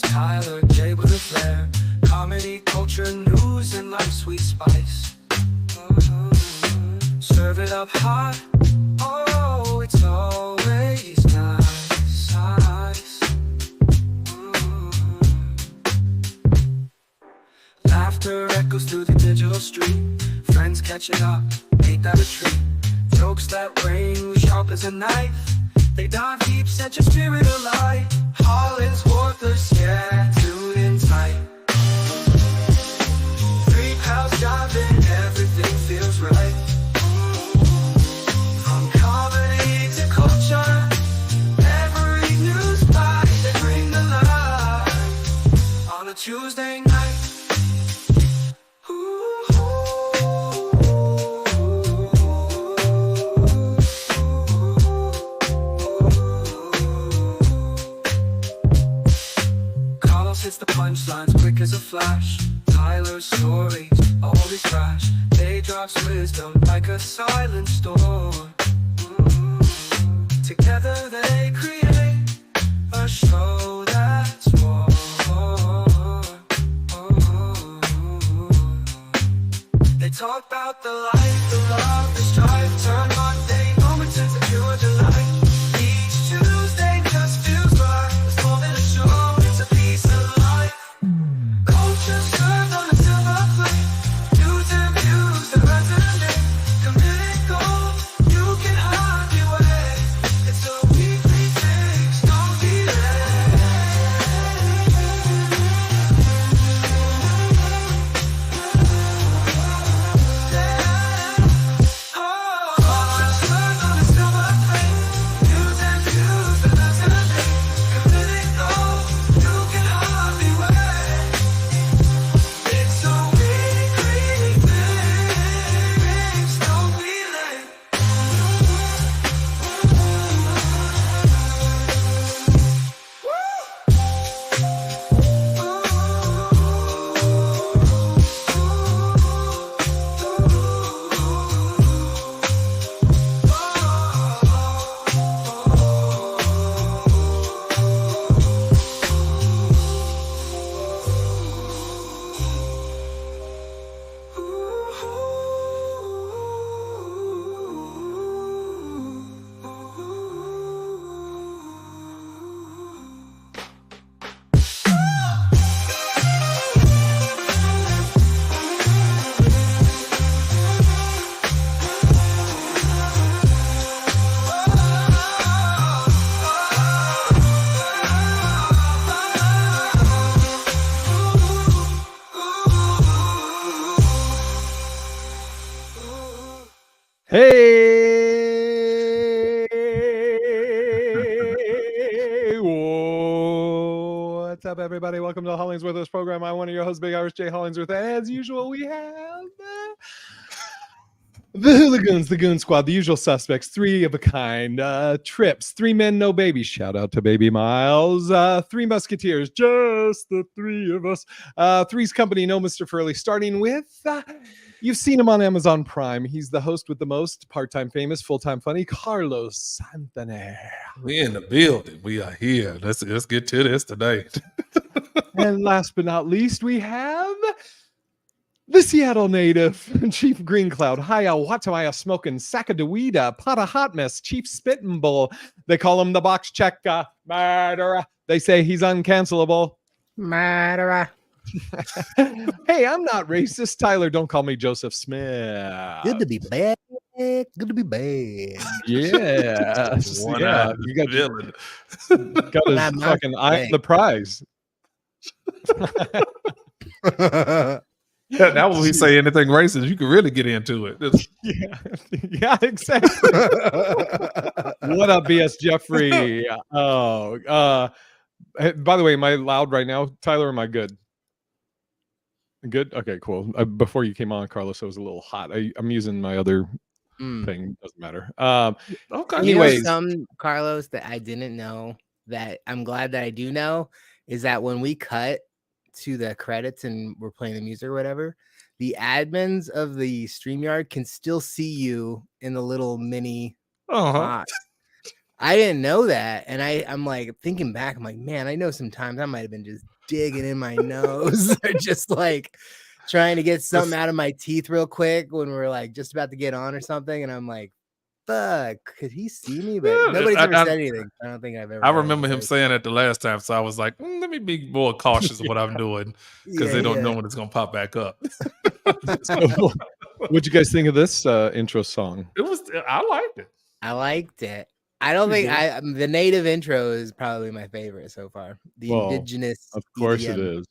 Carlos, Tyler, Jay with a flair. Comedy, culture, news, and life's sweet spice. Serve it up hot. Oh, it's always nice. Laughter echoes through the digital street. Friends catching up, ain't that a treat? Jokes that ring sharp as a knife. They dive deep, set your spirit alight. HollingsWorthless, yeah, tune in tight. Three pals diving, everything feels right. From comedy to culture, every news bite they bring the light. On a Tuesday night. Hits the punchlines quick as a flash. Tyler's stories always crash. They drops wisdom like a silent storm. Together they create a show that's more. They talk about the life, the love, the strife. Turn mundane moments into pure delight. Each Tuesday just feels right. It's more than a show, it's a piece of life. Culture served on a silver plate. News and views that resonate. Committed gold, you can hardly wait. It's a weekly fix, don't be late. Culture served on a silver plate. News and views that resonate. Committed gold, you can hardly wait. It's a weekly fix, don't be late. Hey, what's up, everybody? Welcome to the HollingsWorthless Program. I'm one of your hosts, Big Irish J. Hollingsworth. And as usual, we have the Hooligans, the Goon Squad, the usual suspects, three of a kind, Trips, three men, no babies. Shout out to Baby Miles. Three Musketeers, just the three of us. Three's Company, no Mr. Furley. Starting with, you've seen him on Amazon Prime. He's the host with the most, part-time famous, full-time funny, Carlos Santaner. We in the building. We are here. Let's get to this today. And last but not least, we have the Seattle native, Chief Green Cloud, Hiya Watamaya smoking, Sacagawea, pot of hot mess, Chief Spittin' Bull. They call him the box checker, murderer. They say he's uncancelable. Murderer. Hey, I'm not racist. Tyler, don't call me Joseph Smith. Good to be bad. Good to be bad. Yeah. Yeah. You got villain. got his fucking eye, the prize. Yeah, now when we say anything racist, you can really get into it. Yeah, exactly. What up, BS Jeffrey? By the way, am I loud right now, Tyler? Am I good? Good. Okay, cool. Before you came on, Carlos, I was a little hot. I'm using my other thing. Doesn't matter. Okay. Anyways, you know, some Carlos that I didn't know that I'm glad that I do know is that when we cut to the credits and we're playing the music or whatever, the admins of the StreamYard can still see you in the little mini box. I didn't know that, and I'm like thinking back. I'm like, man, I know sometimes I might have been just digging in my nose, or just like trying to get something out of my teeth real quick when we're like just about to get on or something, and I'm like, fuck, could he see me? But nobody's ever said anything. I don't think I've ever. I remember him saying it the last time, so I was like, let me be more cautious of what I'm doing because they don't know when it's gonna pop back up. So, what'd you guys think of this intro song? I liked it. I liked it. I don't think the native intro is probably my favorite so far. The indigenous, of course EDM, it is.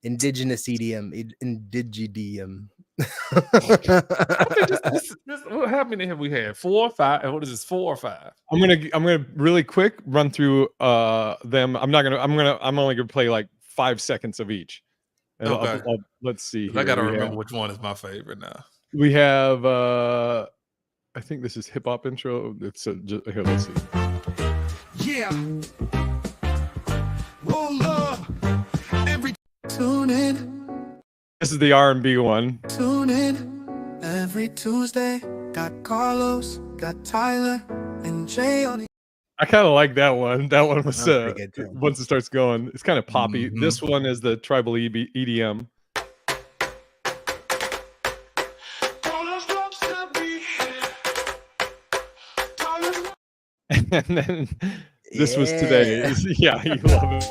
Indigenous EDM, indigidium. How many have we had? 4 or 5? What is this? 4 or 5? I'm gonna really quick run through them. I'm only gonna play like 5 seconds of each. And Okay. Let's see. I gotta remember which one is my favorite now. We have I think this is hip hop intro. It's here. Let's see. Yeah. Roll up. Every tune in. This is the R&B one. Tune in. Every Tuesday. Got Carlos, got Tyler, and Jay on the. I kind of like that one. That one was good too. once it starts going, it's kind of poppy. This one is the tribal EDM. And then this was today. Yeah, you love it.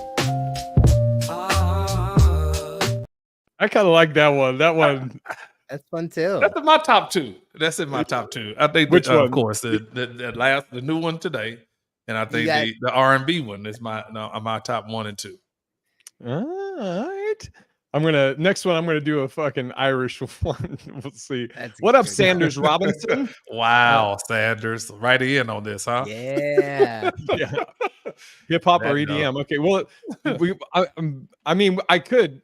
I kind of like that one. That one. That's fun too. That's in my top 2. That's in my top 2. I think Which one? Of course, the new one today, and I think the R&B one is my top 1 and 2. All right. Next one. I'm gonna do a fucking Irish one. We'll see. What up, Sanders Robinson? Wow, Sanders, right in on this, huh? Yeah. Yeah. Hip hop or EDM? Okay. Well, I mean, I could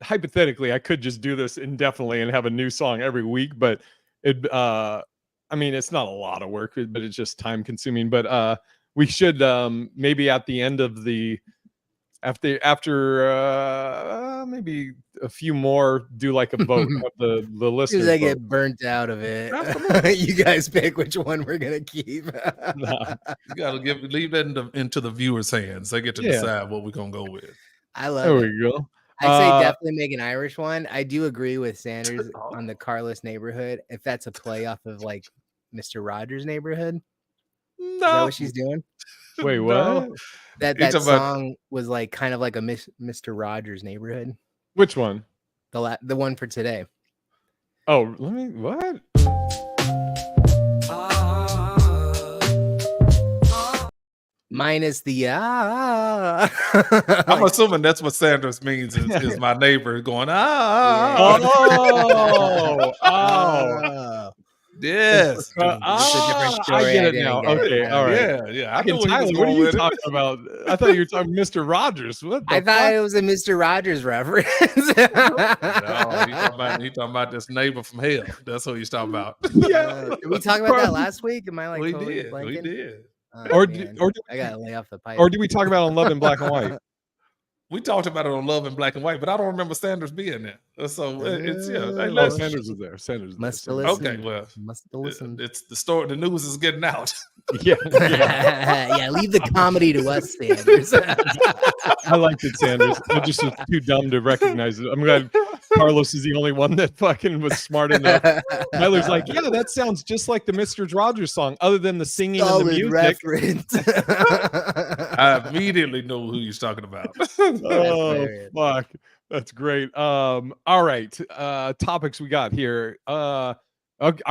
hypothetically, I could just do this indefinitely and have a new song every week, but I mean, it's not a lot of work, but it's just time consuming. But we should maybe at the end of the after maybe a few more, do like a vote of the listeners. As I get burnt out of it, you guys pick which one we're gonna keep. You gotta leave that into the viewers' hands. They get to decide what we're gonna go with. I love There it. we go. I say definitely make an Irish one. I do agree with Sanders on the Carlos Neighborhood. If that's a play off of like Mr. Rogers' Neighborhood, is that what she's doing? Wait, what? That song was like kind of like a Mr. Rogers' Neighborhood. Which one? The one for today. Oh, let me what? Minus the I'm assuming that's what Sanders means is my neighbor going yes. It's a different story. I get it now. Okay, all right. Yeah. Tyler, what are you talking about? I thought you were talking Mr. Rogers. What the I thought it was a Mr. Rogers reference. No, he talking about this neighbor from hell. That's what he's talking about. Yeah. Did we talk about that last week? Am I like We totally did. blanking? We did. Oh, Or man. I gotta lay off the pipe. Or did we talk about on Love in Black and White? We talked about it on Love in Black and White, but I don't remember Sanders being there. So it's Sanders was there. Sanders was Must there. have listened. Okay, well, Must have listened. it's the story. The news is getting out. Yeah. Yeah, leave the comedy to us, Sanders. I liked it, Sanders. I just was too dumb to recognize it. I'm glad Carlos is the only one that fucking was smart enough. Tyler's like, yeah, that sounds just like the Mr. Rogers song, other than the singing and the music. Reference. I immediately know who he's talking about. Oh, fuck. That's great. All right. Topics we got here. Are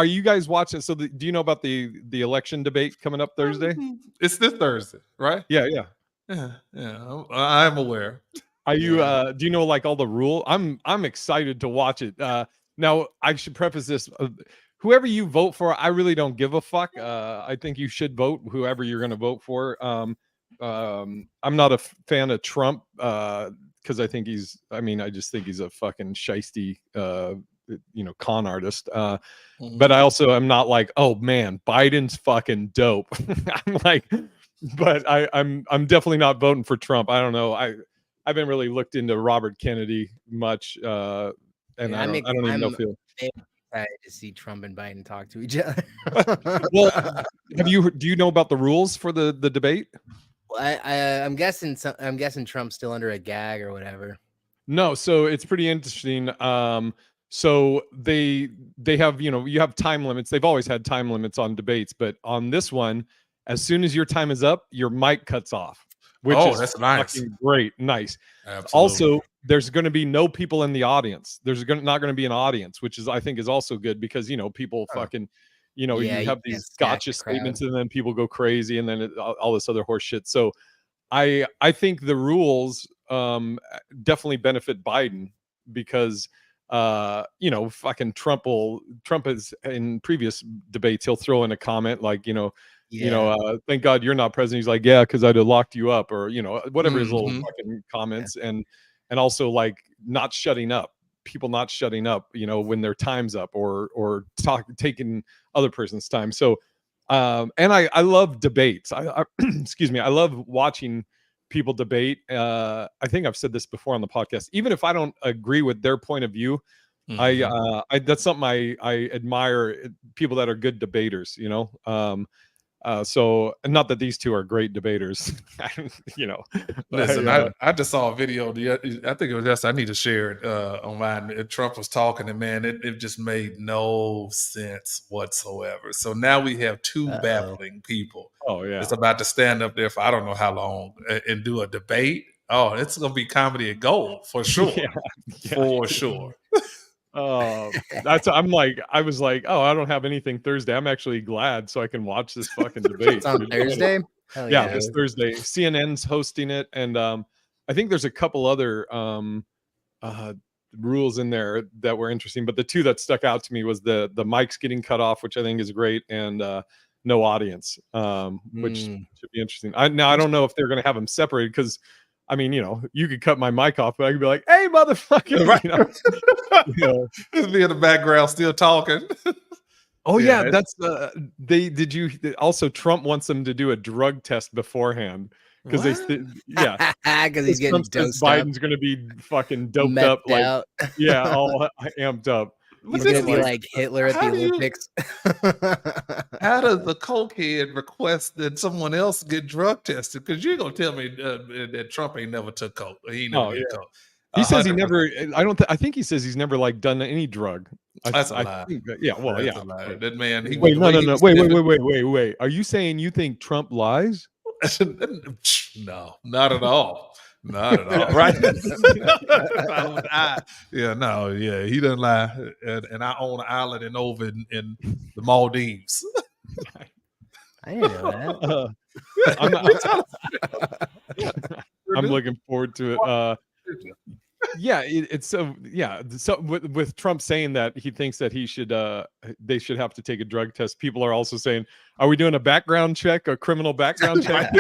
you guys watching? So do you know about the election debate coming up Thursday? It's this Thursday, right? Yeah. I'm aware. Are you do you know like all the rule? I'm excited to watch it. Now I should preface this. Whoever you vote for, I really don't give a fuck. I think you should vote whoever you're going to vote for. I'm not a fan of Trump because I just think he's a fucking shiesty con artist. But I also am not like, oh man, Biden's fucking dope. I'm like, but I'm definitely not voting for Trump. I don't know. I haven't really looked into Robert Kennedy much, and I don't even know if he'll. excited to see Trump and Biden talk to each other. Well, do you know about the rules for the debate? I'm guessing Trump's still under a gag or whatever. No, so it's pretty interesting. So they have, you have time limits. They've always had time limits on debates, but on this one, as soon as your time is up, your mic cuts off, which is that's nice. fucking great. Nice. Absolutely. Also, there's going to be no people in the audience. There's not going to be an audience, which I think is also good because, people fucking, you have these gotcha statements and then people go crazy and then all this other horse shit. So I think the rules definitely benefit Biden because fucking Trump is in previous debates, he'll throw in a comment like, thank God you're not president. He's like, yeah, because I'd have locked you up, or whatever his little fucking comments, and also like not shutting up, people not shutting up, when their time's up, or taking other person's time. So and I love debates. I excuse me, I love watching people debate. I think I've said this before on the podcast. Even if I don't agree with their point of view, I that's something I admire, people that are good debaters. So not that these two are great debaters, Listen, I just saw a video. I think it was just, I need to share it on mine. Trump was talking, and man, it just made no sense whatsoever. So now we have two babbling people. Oh yeah, it's about to stand up there for I don't know how long and do a debate. Oh, it's gonna be comedy and gold for sure. For sure. I was like, oh, I don't have anything Thursday. I'm actually glad so I can watch this fucking debate. It's on Thursday? Yeah, it's Thursday. CNN's hosting it, and I think there's a couple other rules in there that were interesting, but the two that stuck out to me was the mics getting cut off, which I think is great, and no audience, which should be interesting. I don't know if they're going to have them separated because, I mean, you could cut my mic off, but I could be like, "Hey, motherfucker!" Right. Just be in the background still talking. Oh yeah, that's also Trump wants them to do a drug test beforehand because because he's getting dosed Biden's going to be fucking doped up, out. Like all amped up. He's going to be like Hitler at the Olympics. How does the cokehead request that someone else get drug tested? Because you're going to tell me that Trump ain't never took coke. He never did coke. He says he never. I think he says he's never like done any drug. That's a lie. That's a lie. That man. Wait, no. Wait. Are you saying you think Trump lies? No, not at all. Not at all. Right? He doesn't lie. And I own an island over in the Maldives. I didn't know that. I'm looking forward to it. So with Trump saying that he thinks that they should have to take a drug test, people are also saying, are we doing a background check, a criminal background check?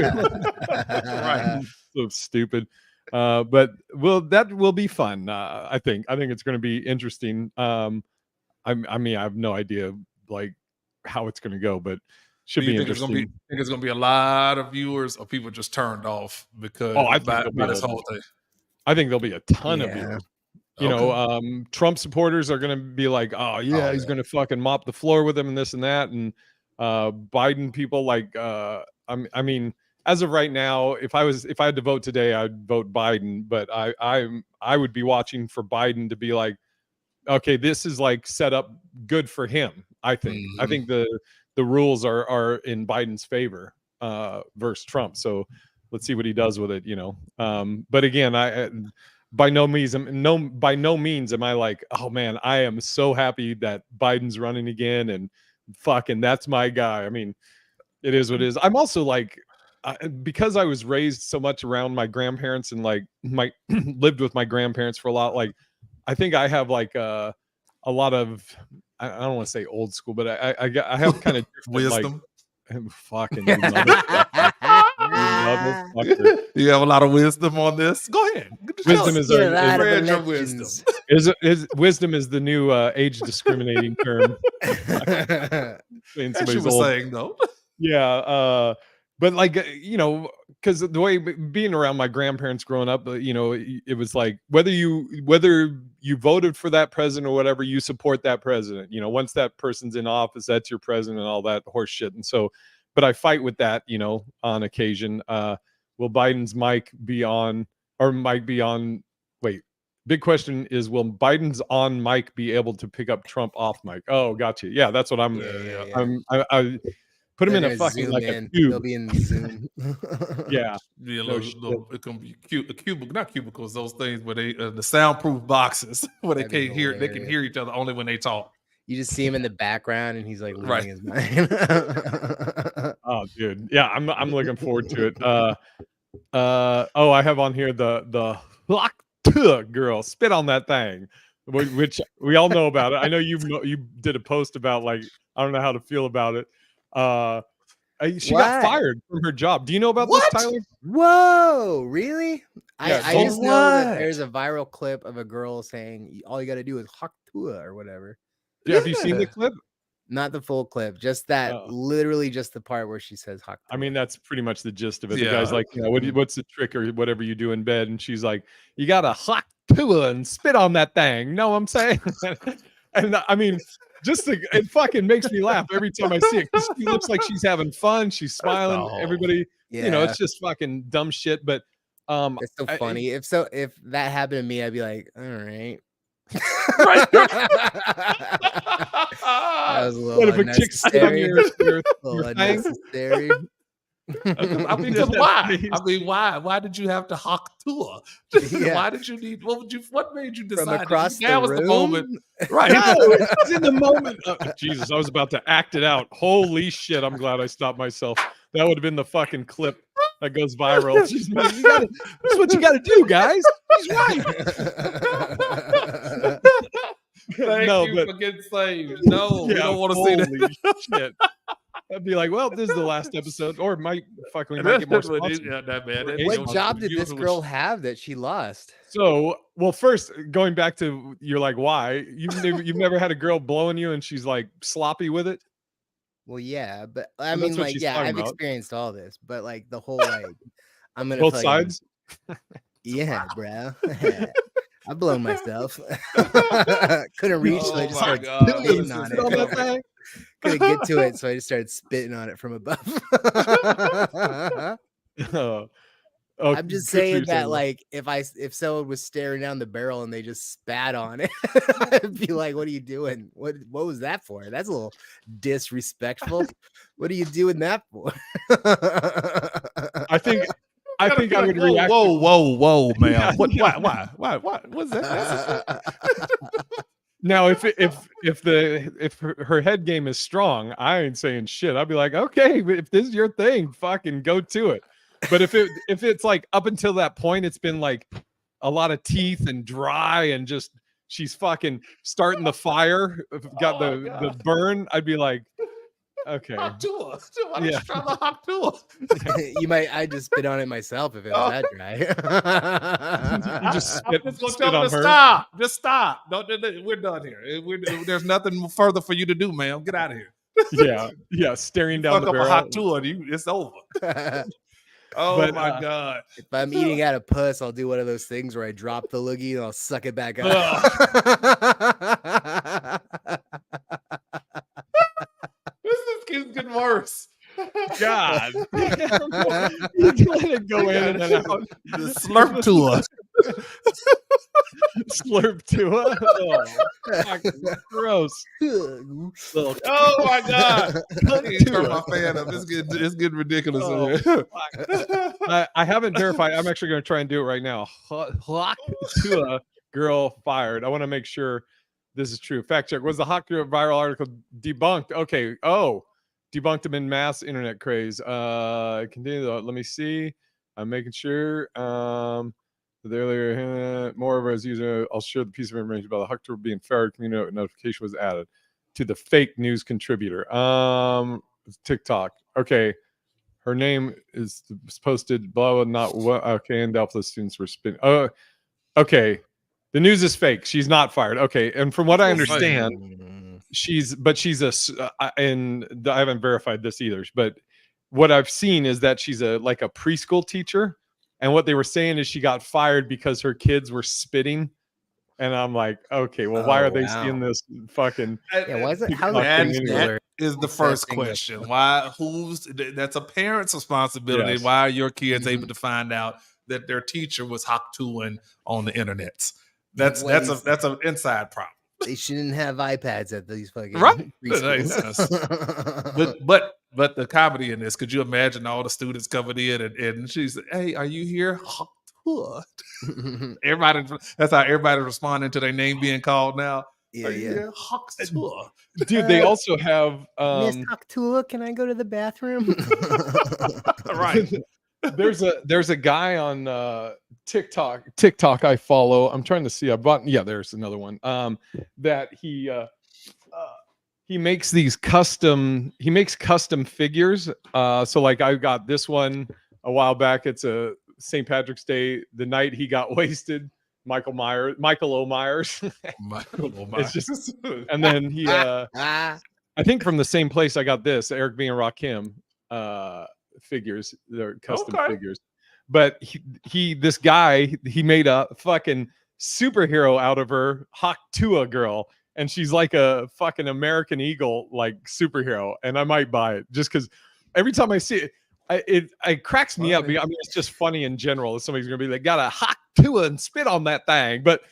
Right. So stupid. But that will be fun. I think it's going to be interesting. I have no idea like how it's going to go, but should be interesting. Think it's going to be a lot of viewers, or people just turned off because by this whole thing. I think there'll be a ton of viewers. Trump supporters are going to be like, oh yeah, he's going to fucking mop the floor with him and this and that. And Biden people like, I mean, as of right now, if I had to vote today, I'd vote Biden. But I would be watching for Biden to be like, okay, this is like set up good for him. I think. I think the rules are in Biden's favor versus Trump. So let's see what he does with it, But again, by no means am I like, oh man, I am so happy that Biden's running again and fucking that's my guy. I mean, it is what it is. I'm also like, because I was raised so much around my grandparents and like lived with my grandparents for a lot. Like, I think I have like a lot of, I don't want to say old school, but I have kind of wisdom. Like, fucking you have a lot of wisdom on this. Go ahead. Wisdom is the new age discriminating term. As you were saying though. Yeah, but like because the way being around my grandparents growing up, you know, it was like whether you voted for that president or whatever, you support that president. You know, once that person's in office, that's your president and all that horse shit. And so, but I fight with that, you know, on occasion. Will Biden's mic be on, or mic be on? Wait, big question is, will Biden's on mic be able to pick up Trump off mic? Oh, gotcha. Yeah, that's what I'm. I put him in a fucking like a cube. They'll be in Zoom. Yeah. Be a little, it can be cubicle, not cubicles, those things where they the soundproof boxes where they can't hear, they can hear each other only when they talk. You just see him in the background and he's like losing his mind. Oh, dude. Yeah, I'm looking forward to it. Oh, I have on here the girl, spit on that thing, which we all know about it. I know you did a post about, like, I don't know how to feel about it. She got fired from her job. Do you know about this, Tyler? Whoa, really? Yeah, I just know that there's a viral clip of a girl saying all you got to do is haktua or whatever. Yeah, have you seen the clip? Not the full clip, just that, literally just the part where she says haktua. I mean, that's pretty much the gist of it. The guy's like, you know, what's the trick or whatever you do in bed? And she's like, you got to haktua and spit on that thing. Know what I'm saying? And I mean, it fucking makes me laugh every time I see it. She looks like she's having fun. She's smiling. Everybody, you know, it's just fucking dumb shit. But it's so funny. If that happened to me, I'd be like, all right. Right. That was a little unnecessary. Unnecessary. I mean, why? Why did you have to hawk to her? Why did you need? What made you decide? From across that was the room? the moment, right? No, it was in the moment. Jesus, I was about to act it out. Holy shit! I'm glad I stopped myself. That would have been the fucking clip that goes viral. That's what you got to do, guys. He's right. Thank you for getting saved. No, we don't want to see that. Shit. I'd be like, well, this is the last episode, or might get more sponsors. What job did this girl have that she lost? So, well, first, going back to, you're like, why? You've never had a girl blowing you and she's like sloppy with it? Well, yeah, but I mean, like, yeah, I've experienced all this, but like the whole, like, I'm gonna both sides. Yeah, bro. I've blown myself. Couldn't reach, so I just started spitting on it. Couldn't get to it, so I just started spitting on it from above. I'm just saying that, like, if someone was staring down the barrel and they just spat on it, I'd be like, "What are you doing? What was that for? That's a little disrespectful. What are you doing that for?" I think I would react. Whoa, man! Why? What's that? Now, if her head game is strong, I ain't saying shit. I'd be like, okay, if this is your thing, fucking go to it. But if it's like up until that point, it's been like a lot of teeth and dry and just she's fucking starting the fire, got the burn, I'd be like, okay. Yeah. You might. I just spit on it myself if it was that dry. You just spit on her. Stop. Just stop. We're done here. There's nothing further for you to do, ma'am. Get out of here. Yeah. Staring down the barrel. A hot tour, it's over. Oh my God. If I'm eating out of puss, I'll do one of those things where I drop the loogie and I'll suck it back up. This keeps getting worse. God. You let it go in and out. The slurp tour. Slurp tour. Oh, gross. Oh my God. Turn my fan up. It's getting ridiculous in here. I haven't verified. I'm actually going to try and do it right now. Tour girl fired. I want to make sure this is true. Fact check. Was the hot girl viral article debunked? Okay. Oh, debunked him in mass internet craze. Continue. Let me see. I'm making sure. The earlier, more of us user. I'll share the piece of information about the hot girl being fired. Community notification was added to the fake news contributor. TikTok. Okay. Her name is posted. Blah blah. Not what. Okay. And Alpha students were spinning. Oh. Okay. The news is fake. She's not fired. Okay. And from what I understand, she's and I haven't verified this either, but what I've seen is that she's a preschool teacher, and what they were saying is she got fired because her kids were spitting. And I'm like, okay, well, why Oh, are they wow. seeing this fucking? Yeah, why is it? How's TikTok a thing anyway? preschooler That is the first accepting this question. stuff? Why? That's a parent's responsibility. Yes. Why are your kids Mhm. able to find out that their teacher was haktuing on the internet? Like, That's an inside problem. they shouldn't have iPads at these fucking Right. preschools. But the comedy in this, could you imagine all the students coming in and she's like, hey, are you here? Everybody, that's how everybody's responding to their name being called now. Yeah, Are you yeah. here? Haktua. Dude, they also have Miss Octua, can I go to the bathroom? Right. there's a guy on TikTok I follow. I'm trying to see. There's another one. That he makes custom figures. So like I got this one a while back. It's a St. Patrick's Day, the night he got wasted. Michael O. Myers. It's just, and then he I think from the same place I got this Eric B and Rakim figures. They're custom figures. But this guy, he made a fucking superhero out of her, Haktua girl, and she's like a fucking American Eagle like superhero, and I might buy it just because every time I see it, it cracks me up. I mean, it's just funny in general. Somebody's gonna be like, got a Haktua and spit on that thing, but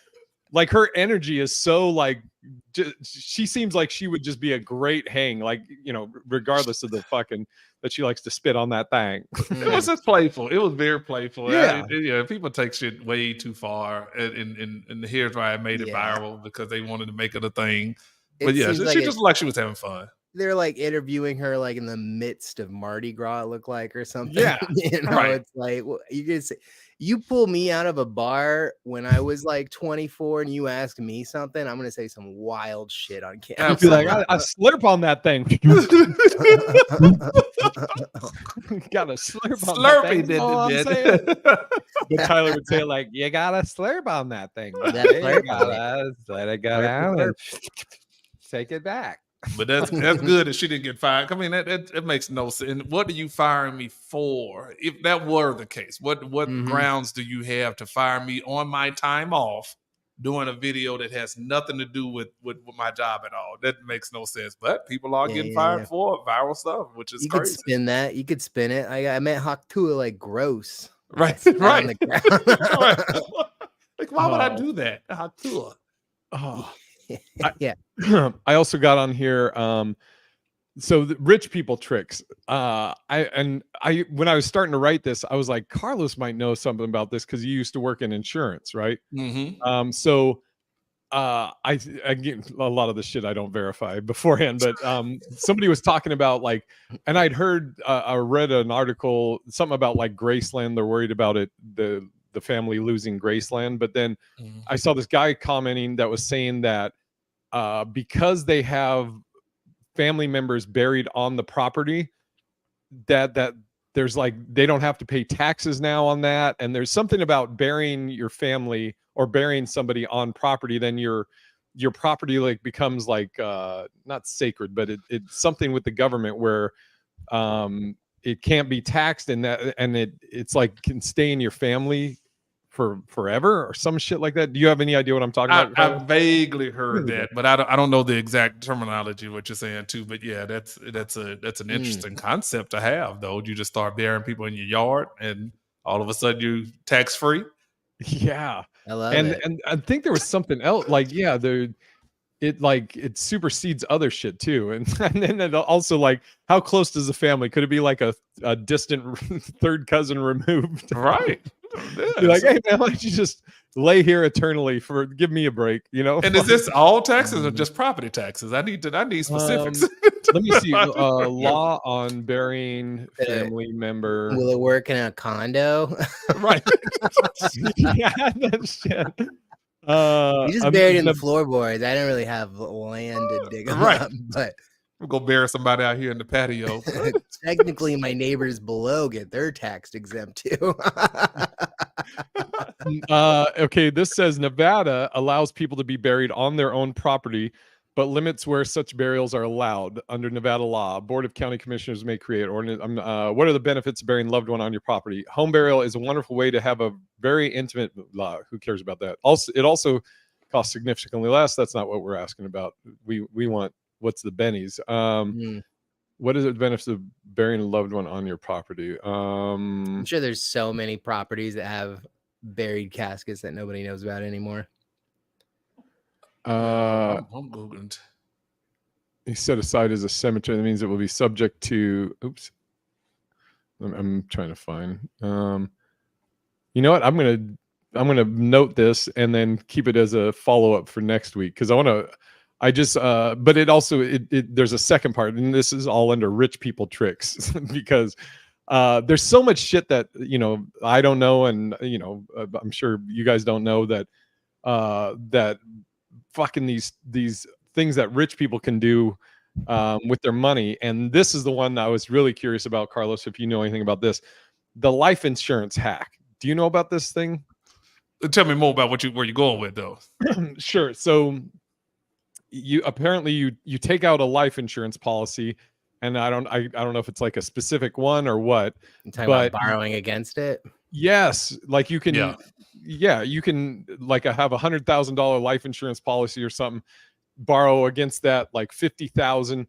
like her energy is so like, she seems like she would just be a great hang, like, you know, regardless of the fucking that she likes to spit on that thing. It was just playful. It was very playful. Yeah. People take shit way too far, and here's why I made it viral, because they wanted to make it a thing. But yeah, she just like she was having fun. They're like interviewing her like in the midst of Mardi Gras, it looked like, or something. Yeah, you know, it's like, well, you can say, you pull me out of a bar when I was like 24 and you ask me something, I'm gonna say some wild shit on camera. I'd be like, I slurp on that thing. Got a slurp on that thing. Slurpy, Oh, I'm saying. But Tyler would say, like, you got a slurp on that thing. You You gotta gotta let it go down and take it back. But that's good that she didn't get fired. I mean, that makes no sense. And what are you firing me for? If that were the case, what grounds do you have to fire me on my time off doing a video that has nothing to do with my job at all? That makes no sense. But people are getting fired for viral stuff, which is crazy. Could spin that. You could spin it. I meant Haktua like gross. Right. On the ground. Right. Like, why would I do that? Haktua. Oh. Yeah. I also got on here. So the rich people tricks. When I was starting to write this, I was like, Carlos might know something about this because he used to work in insurance, right? Mm-hmm. I get a lot of the shit I don't verify beforehand, but somebody was talking about like, and I'd heard, I read an article, something about like Graceland. They're worried about it, the family losing Graceland. But then I saw this guy commenting that was saying that because they have family members buried on the property, that there's like, they don't have to pay taxes now on that. And there's something about burying your family or burying somebody on property, then your property like becomes like not sacred, but it's something with the government where it can't be taxed, and it's like can stay in your family for forever or some shit like that. Do you have any idea what I'm talking about? I vaguely heard that, but I don't know the exact terminology what you're saying too. But yeah, that's an interesting concept to have, though. You just start burying people in your yard, and all of a sudden you tax free. Yeah, I love it. And I think there was something else. Like, yeah, it supersedes other shit too, and then it also like, how close does the family? Could it be like a distant third cousin removed? Right. You're like, hey man, why don't you just lay here eternally give me a break, you know? And is this all taxes or just property taxes? I need specifics. Let me see. Law on burying family member. Will it work in a condo? Right. Yeah, that shit. You just buried in the floorboards. I didn't really have land to dig them up, but we'll go bury somebody out here in the patio. Technically, my neighbors below get their tax exempt too. Okay, this says Nevada allows people to be buried on their own property, but limits where such burials are allowed under Nevada law. Board of County Commissioners may create ordinance. What are the benefits of burying a loved one on your property? Home burial is a wonderful way to have a very intimate law. Who cares about that? Also, it also costs significantly less. That's not what we're asking about. We want what's the bennies. What is the benefits of burying a loved one on your property? I'm sure there's so many properties that have buried caskets that nobody knows about anymore. I'm Googling. He set aside as a cemetery. That means it will be subject to. Oops. I'm trying to find. You know what? I'm gonna note this and then keep it as a follow up for next week because I want to. But it also there's a second part, and this is all under rich people tricks because there's so much shit that I don't know, and I'm sure you guys don't know that that fucking these things that rich people can do with their money. And this is the one I was really curious about, Carlos, if you know anything about this, the life insurance hack. Do you know about this thing? Tell me more about where you're going with though. Sure. So you take out a life insurance policy, and I don't know if it's like a specific one or what. You're talking about borrowing against it? Yes, like you can you can like have $100,000 life insurance policy or something, borrow against that like 50,000.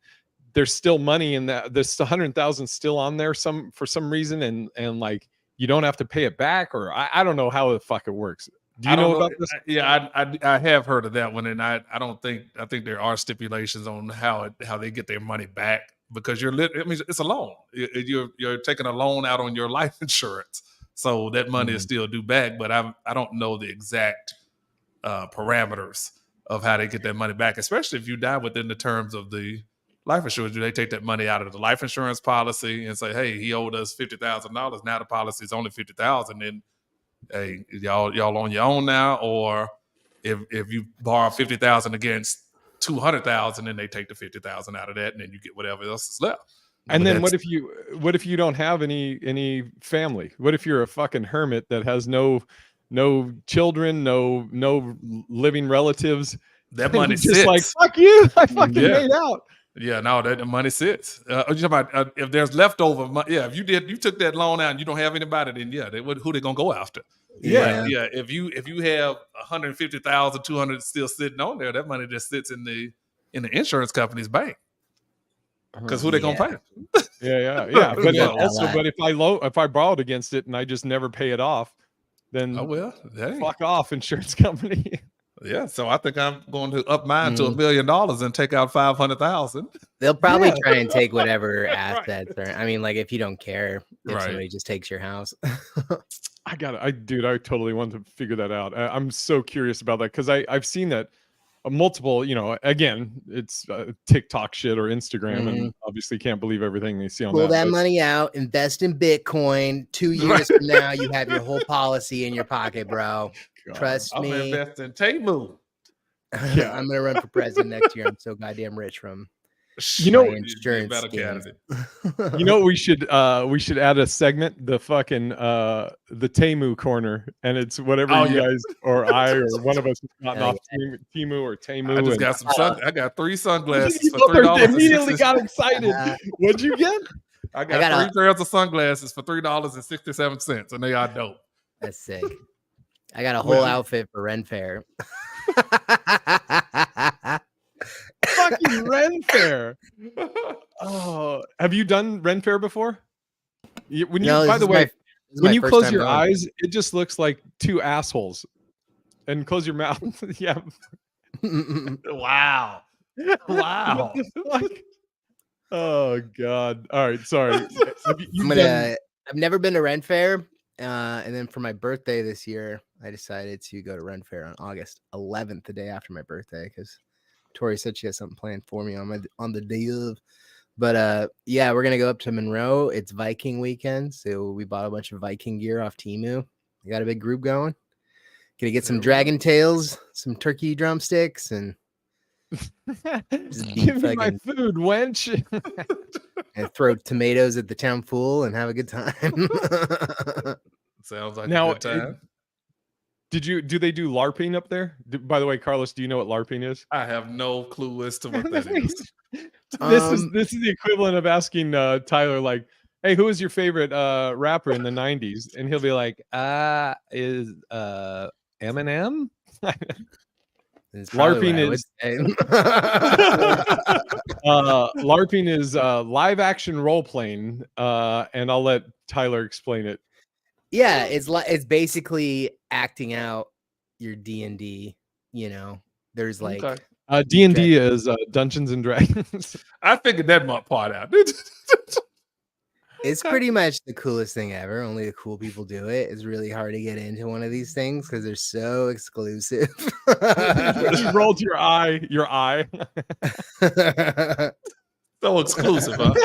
There's still money in that. There's 100,000 still on there for some reason, and like you don't have to pay it back, or I don't know how the fuck it works. Do you know about this? Yeah, I have heard of that one, and I think there are stipulations on how they get their money back because it's a loan. You're taking a loan out on your life insurance, so that money is still due back. But I don't know the exact parameters of how they get that money back, especially if you die within the terms of the life insurance. Do they take that money out of the life insurance policy and say, hey, he owed us $50,000, now the policy is only $50,000, and hey, y'all on your own now? Or if you borrow $50,000 against $200,000, then they take the $50,000 out of that, and then you get whatever else is left. And then what if you don't have any family? What if you're a fucking hermit that has no children, no living relatives? That money just sits. Like, fuck you, I fucking made out. Yeah, no, that money sits. If there's leftover money, if you took that loan out and you don't have anybody, then who they gonna go after? Yeah. If you have 150,000, 200 still sitting on there, that money just sits in the insurance company's bank. Because who they gonna pay? Yeah. But also, but if I borrowed against it and I just never pay it off, then fuck off, insurance company. Yeah, so I think I'm going to up mine to $1 million and take out 500,000. They'll probably try and take whatever assets are. I mean, like if you don't care, if somebody just takes your house. I totally want to figure that out. I'm so curious about that because I've seen that multiple. Again, it's TikTok shit or Instagram, and obviously can't believe everything they see on Pull that money out, invest in Bitcoin. 2 years from now, you have your whole policy in your pocket, bro. God. Trust me. I'm investing in Temu. Yeah. I'm gonna run for president next year. I'm so goddamn rich from insurance. We should add a segment, the fucking the Temu corner, and it's whatever you guys or I or one of us is gotten off Temu or Temu. I just got some I got 3 sunglasses for $3. Immediately got excited. What'd you get? I got 3 pairs of sunglasses for $3.67, and they are dope. That's sick. I got a whole outfit for Ren Fair. Fucking Ren Fair. Oh, have you done Ren Fair before? By the way, when you close your eyes, it just looks like 2 assholes. And close your mouth. Yeah. Wow. Wow. Oh God. All right. Sorry. I've never been to Ren Fair. And then for my birthday this year, I decided to go to Ren Fair on August 11th, the day after my birthday, because Tori said she has something planned for me on the day of. But we're gonna go up to Monroe. It's Viking weekend, so we bought a bunch of Viking gear off Temu. I got a big group going. Gonna get some dragon tails, some turkey drumsticks, and give me my food, wench. And throw tomatoes at the town pool and have a good time. Sounds like a good time. Do they do LARPing up there? By the way, Carlos, do you know what LARPing is? I have no clue as to what that is. This is the equivalent of asking Tyler, like, hey, who was your favorite rapper in the 90s? And he'll be like, is Eminem? LARPing is LARPing is live action role playing, and I'll let Tyler explain it. Yeah, it's basically acting out your D&D. You know, there's like D&D is Dungeons and Dragons. I figured that part out. It's pretty much the coolest thing ever. Only the cool people do it. It's really hard to get into one of these things because they're so exclusive. You rolled your eye. So exclusive, huh?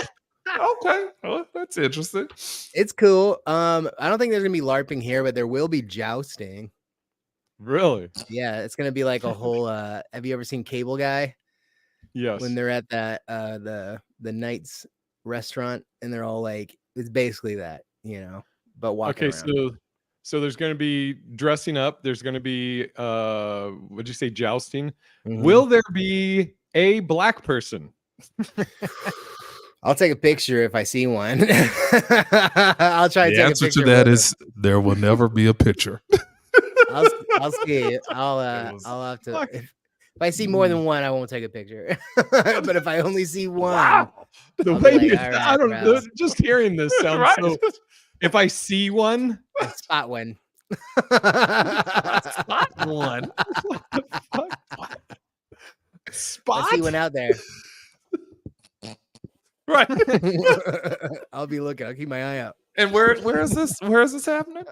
Okay, well, that's interesting. It's cool. I don't think there's gonna be LARPing here, but there will be jousting. Really? Yeah, it's gonna be like a whole. Have you ever seen Cable Guy? Yes. When they're at that the Knights restaurant and they're all like, it's basically that, you know. But walking around. So there's going to be dressing up. There's going to be what'd you say, jousting? Mm-hmm. Will there be a black person? I'll take a picture if I see one. I'll try to take a picture. The answer to that is there will never be a picture. I'll see it. I'll have to. If I see more than one, I won't take a picture. But if I only see one, wow. The way you, I don't know. Just hearing this sounds right. So. If I see one, I spot one. Spot one. What the fuck? Spot? I see one out there. Right. I'll be looking. I'll keep my eye out. And where is this? Where is this happening?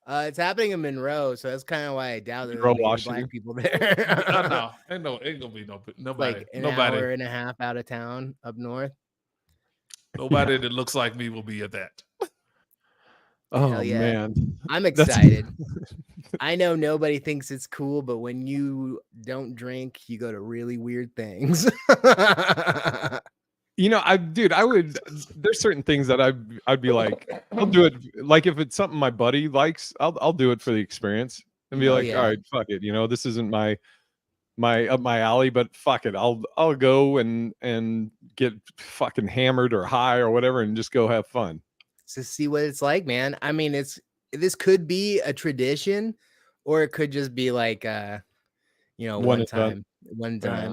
It's happening in Monroe, so that's kind of why I doubt that there's black people there. ain't gonna be nobody. Like an hour and a half out of town up north. Nobody that looks like me will be at that. Oh yeah. Man, I'm excited. I know nobody thinks it's cool, but when you don't drink, you go to really weird things. You know, I would. There's certain things that I'd be like, I'll do it. Like if it's something my buddy likes, I'll do it for the experience and be all right, fuck it. You know, this isn't my up my alley, but fuck it. I'll go and get fucking hammered or high or whatever and just go have fun. To see what it's like, man. I mean, this could be a tradition, or it could just be like one time,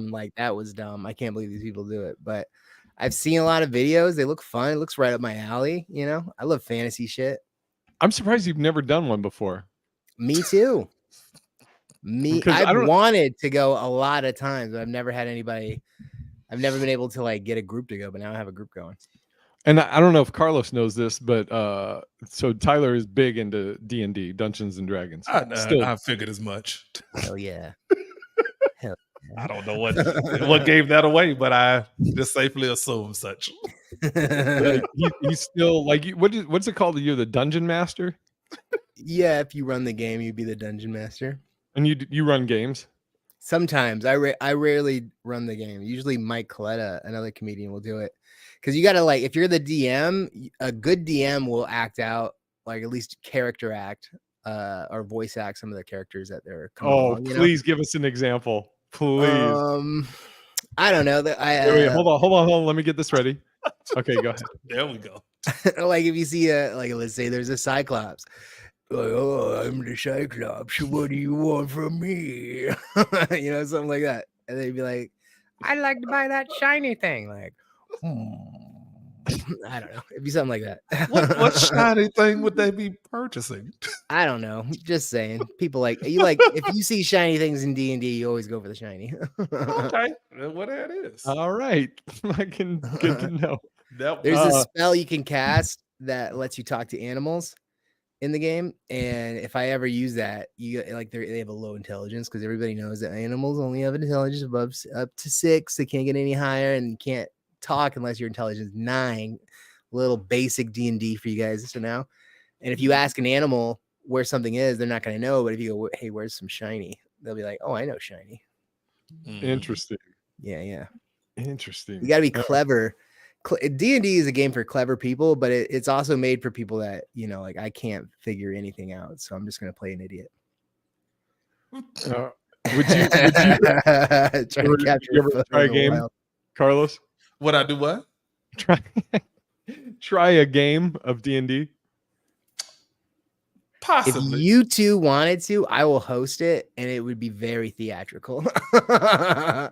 like that was dumb. I can't believe these people do it, but I've seen a lot of videos. They look fun. It looks right up my alley. You know, I love fantasy shit. I'm surprised you've never done one before. Me too. I've wanted to go a lot of times, but I've never had anybody. I've never been able to like get a group to go, but now I have a group going. And I don't know if Carlos knows this, but so Tyler is big into D&D, Dungeons and Dragons. I figured as much. Hell yeah. Hell yeah. I don't know what gave that away, but I just safely assume such. Like, he's still like, what's it called? You're the dungeon master? Yeah, if you run the game, you'd be the dungeon master. And you run games? Sometimes. I rarely run the game. Usually Mike Coletta, another comedian, will do it. Because you got to, like, if you're the DM, a good DM will act out, like at least character act or voice act some of the characters that they're coming along, please give us an example. Please. I don't know. Wait, hold on. Let me get this ready. Okay, go ahead. There we go. Like if you see let's say there's a Cyclops. Like, oh, I'm the Cyclops. What do you want from me? You know, something like that. And they'd be like, I'd like to buy that shiny thing. Like, I don't know. It'd be something like that. What shiny thing would they be purchasing? I don't know. Just saying. People like if you see shiny things in D&D, you always go for the shiny. Okay, what that is. All right, good to know. There's a spell you can cast that lets you talk to animals in the game, and if I ever use that, you like they have a low intelligence because everybody knows that animals only have an intelligence above up to 6. They can't get any higher, and you can't talk unless your intelligence 9. A little basic D&D for you guys to know. And if you ask an animal where something is, they're not going to know. But if you go, hey, where's some shiny? They'll be like, oh, I know shiny. Interesting. Yeah. Interesting. You got to be clever. D&D is a game for clever people, but it's also made for people that, you know, like I can't figure anything out. So I'm just going to play an idiot. Would you Trying to ever, capture you a ever photo try a in the game, wild. Carlos? Would I do what? Try a game of D&D. If Possibly. you two wanted to, I will host it, and it would be very theatrical. I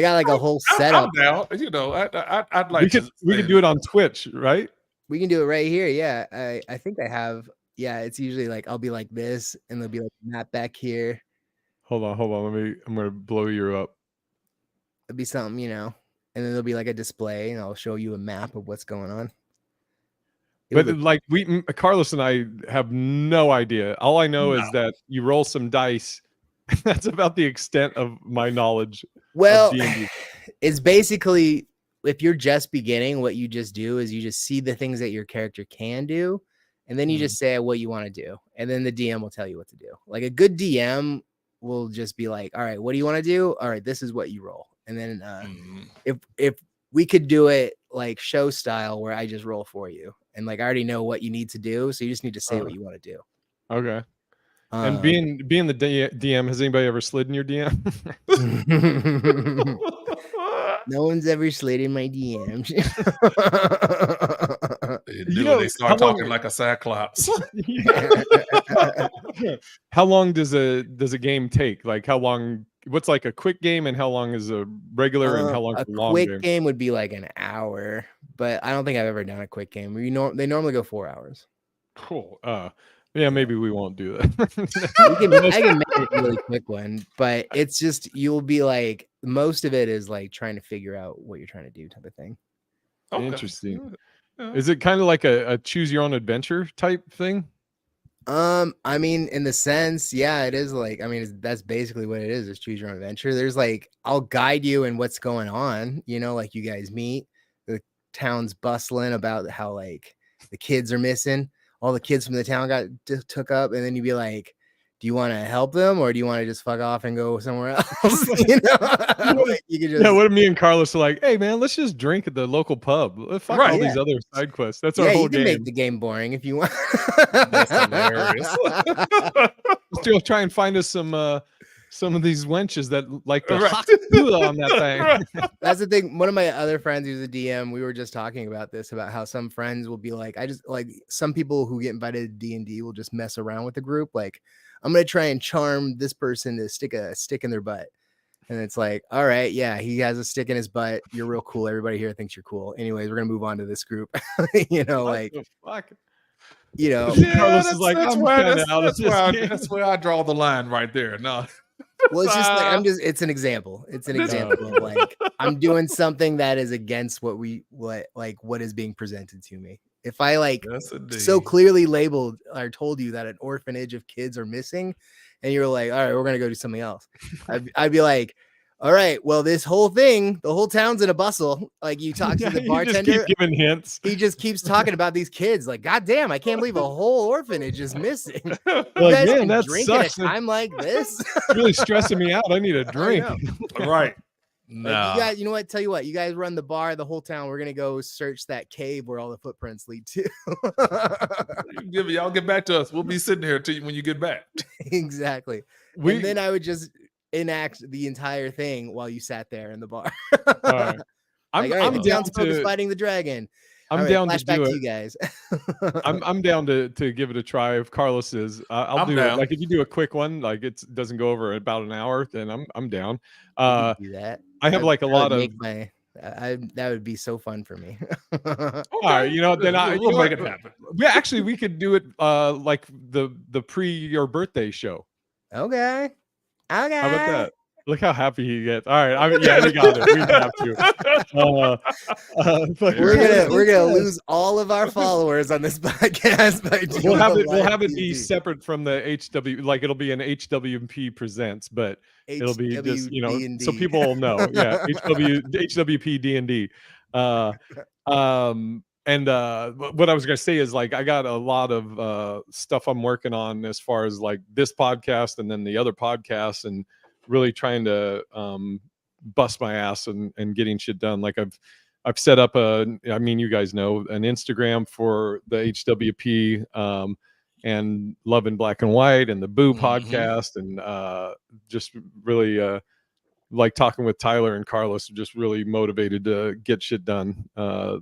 got like a whole setup. I'm down. You know, I'd like We could do it on Twitch, right? We can do it right here. Yeah, I think I have. Yeah, it's usually like I'll be like this, and there'll be like a map back here. Hold on. I'm gonna blow you up. It'll be something, and then there'll be like a display, and I'll show you a map of what's going on. But like Carlos and I have no idea. All I know is that you roll some dice. That's about the extent of my knowledge. Well, of D&D. it's basically, if you're just beginning, what you just do is you just see the things that your character can do, and then you just say what you want to do, and then the DM will tell you what to do. Like a good DM will just be like, all right, what do you want to do? All right, this is what you roll. And then if we could do it like show style where I just roll for you, and like I already know what you need to do, so you just need to say what you want to do. Okay. And being the DM, has anybody ever slid in your DM? No one's ever slid in my DMs. They start talking like a cyclops. How long does a game take? Like how long? What's like a quick game, and how long is a regular, and how long is a long quick game would be like an hour, but I don't think I've ever done a quick game. They normally go 4 hours. Cool. Yeah, maybe we won't do that. I can make it a really quick one, but it's just you'll be like most of it is like trying to figure out what you're trying to do type of thing. Okay. Interesting. Is it kind of like a choose your own adventure type thing? I mean, in the sense, yeah, it is like, I mean, that's basically what it is choose your own adventure. There's like, I'll guide you in what's going on, like you guys meet, the town's bustling about how like the kids are missing. All the kids from the town got took up, and then you'd be like, do you want to help them, or do you want to just fuck off and go somewhere else? Like, you could just... Yeah, what if me and Carlos are like, hey man, let's just drink at the local pub. Fuck all these other side quests. That's our whole game. You can make the game boring if you want. That's hilarious. Still try and find us some of these wenches that like to hot on that thing. That's the thing. One of my other friends who's a DM, we were just talking about this, about how some friends will be like, I just like some people who get invited to D&D will just mess around with the group. Like, I'm going to try and charm this person to stick a stick in their butt. And it's like, all right, yeah, he has a stick in his butt. You're real cool. Everybody here thinks you're cool. Anyways, we're going to move on to this group. Like, fuck? Carlos is like, that's where I draw the line right there. No. Well, it's just like it's an example. It's an example of like I'm doing something that is against what is being presented to me. If I like so clearly labeled or told you that an orphanage of kids are missing, and you're like, all right, we're gonna go do something else, I'd be like, all right, well, this whole thing, the whole town's in a bustle. Like you talk to the bartender, just keep giving hints. He just keeps talking about these kids. Like, goddamn, I can't believe a whole orphanage is missing. Like, man, that drink sucks. at a time like this. It's really stressing me out. I need a drink. Right. No. Like, you know what? Tell you what, you guys run the bar, the whole town. We're gonna go search that cave where all the footprints lead to. Y'all get back to us. We'll be sitting here when you get back. Exactly. And then I would just enact the entire thing while you sat there in the bar. All right. I'm down to fighting the dragon. I'm down to do it. You guys. I'm down to give it a try. If Carlos is, I'll do it. Like if you do a quick one, like it doesn't go over about an hour, then I'm down. Do that. I have like a lot of. That would be so fun for me. All right, then we'll make it happen. Yeah, actually, we could do it like the pre your birthday show. Okay. How about that? Look how happy he gets. All right, we got it. We have to. We're gonna lose all of our followers on this podcast. We'll have it be separate from the HW. Like it'll be an HWP presents, but it'll be just so people will know. Yeah, HWP D&D. And what I was gonna say is like I got a lot of stuff I'm working on as far as like this podcast and then the other podcasts and really trying to bust my ass and getting shit done. Like I've set up you guys know, an Instagram for the HWP. and Love in Black and White and the Boo Mhm. podcast, and just really like talking with Tyler and Carlos, are just really motivated to get shit done.